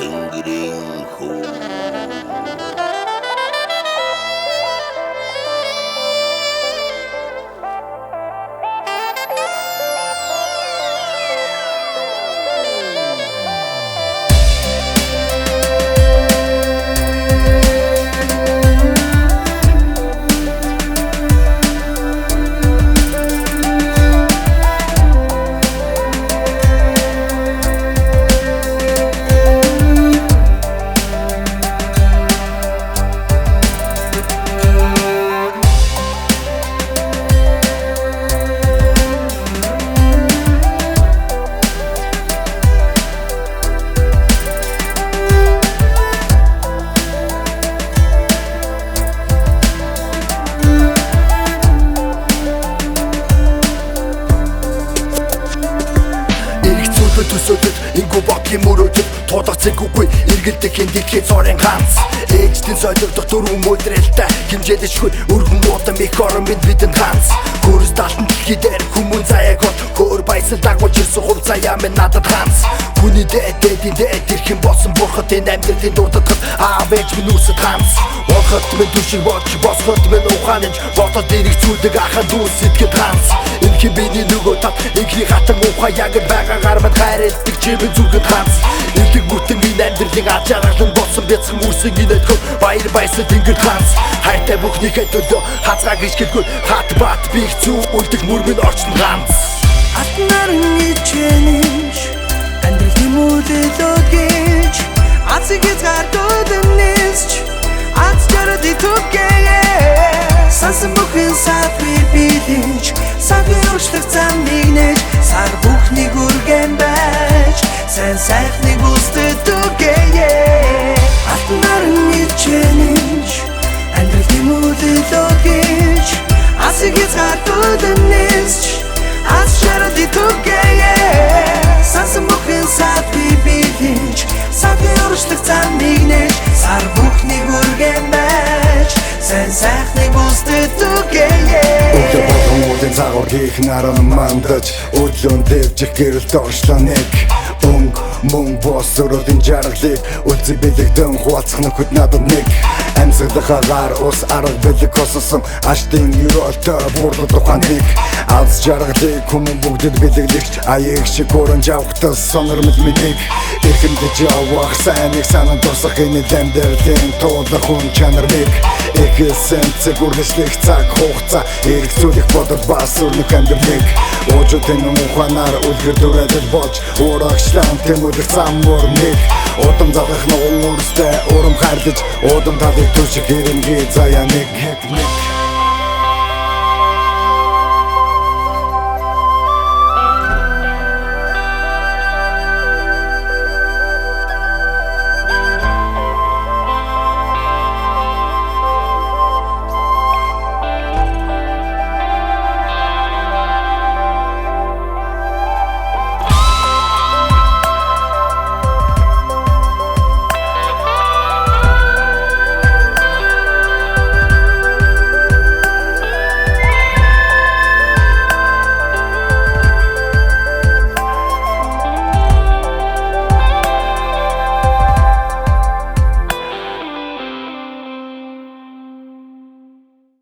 тэнгэрийн хүү. Төсөөдөд ингүү бодлын мөрөөдөд тулгацэггүй эргэлдэг хиндихэд цорын ганц ээжтэн солигдох дөрвөн өдрэлтэй хэмжээлэшгүй өргөн муудан их орон бидэнд ганц хөрс талтан дэлхий дээр хүмүүн заяаг хот хөр баясал дагуулж ирсэн хув заяа минь надад ганц хүний дээдийн дээд ирхэн болсон бурхад энэ амьдралын дурддахад аав ээж минь үсэд ганц Орхот минь түшиг бодж босхот минь ухаанж бодоод ирэх зүйлэг ахад дүүс сэтгэд ганц энэ хэмээний нөгөө тат инхний хатан ухаа яг байгаагаар мань хайрладаг чимэн зүрхэнд ганц элэг бүтэн энэ амьдралын аж аргалан болсон бяцхан үрсэн энэ өдгөө баяр баясал тэнгэр ганц хайртай бүхнийхээ төлөө хазгаа гიშгэлгүй хат бат бих зүү үлдэх мөр минь орчин ганц Атнарын ичэнэж амьдралын мөлөлөгөж азигэж гардууд нисч аз жарад итүгээ сасан бүхэн сад билж сагийн уршлах замыг нэж сар бүхнийг үргэн байж сэн сайхныг үстэд үгээ Атнарын ичэнэж амьдралын мөлөлөгөж азигэж гардууд нисч аз жарад итүгээ сасан бүхэн сад билж сагийн уршлах замыг нэж сар бүхнийг үргэн байж сэн сайхныг үстэд үгээ Өглөө болгон үүдэн цагаар хийх наран мандаж Өглөөн дэвжих гэрэлт оршлоо нэг Мөн бос өрөөдийн жаргалыг Үлцэг бэлэгдэн хуалцах нөхөд надад нэг Амьсгалах агаар ус арга бэлэг хоссон Аштын юролтой бурлах тухайн нэг Аз жаргалыг хүмүүн бүгдэд бэлэглэгч Аяг шиг өрөн жавхтас сонор мэдмэдэг Эрхэмдэж явах сайныг санан тусах энэ амьдралын туулах хүн чанар нэг Эхэлсэн цэг үргэлжлэх цаг хугацаа Эрх зүйлэх бодол бас өрнөх амьдралыг Уужуудын ухаанаар үлгэр дүрэдэл болж Урагшлан тэмүүлэх зам өрнэг Удам залах нугуун үрстэй урам хайрлаж Удам талыг түших хэрэмгийн заяа нэг